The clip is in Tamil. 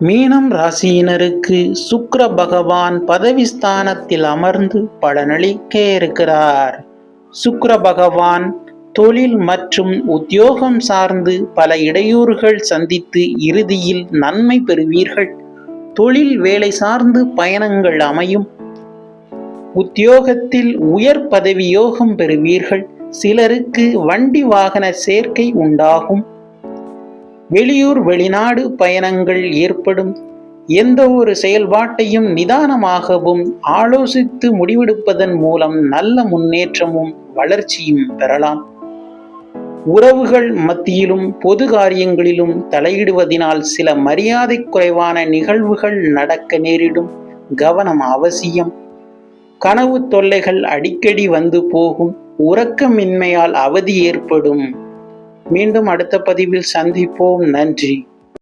மீனம் ராசியினருக்கு சுக்கிர பகவான் பதவிஸ்தானத்தில் அமர்ந்து பலனளிக்க இருக்கிறார். சுக்கிர பகவான் தொழில் மற்றும் உத்தியோகம் சார்ந்து பல இடையூறுகள் சந்தித்து இறுதியில் நன்மை பெறுவீர்கள். தொழில் வேலை சார்ந்து பயணங்கள் அமையும். உத்தியோகத்தில் உயர் பதவி யோகம் பெறுவீர்கள். சிலருக்கு வண்டி வாகன சேர்க்கை உண்டாகும். வெளியூர் வெளிநாடு பயணங்கள் ஏற்படும். எந்த ஒரு செயல்பாட்டையும் நிதானமாகவும் ஆலோசித்து முடிவெடுப்பதன் மூலம் நல்ல முன்னேற்றமும் வளர்ச்சியும் பெறலாம். உறவுகள் மத்தியிலும் பொது காரியங்களிலும் தலையிடுவதனால் சில மரியாதை குறைவான நிகழ்வுகள் நடக்க நேரிடும். கவனம் அவசியம். கனவு தொல்லைகள் அடிக்கடி வந்து போகும். உறக்கமின்மையால் அவதி ஏற்படும். மீண்டும் அடுத்த பதிவில் சந்திப்போம். நன்றி.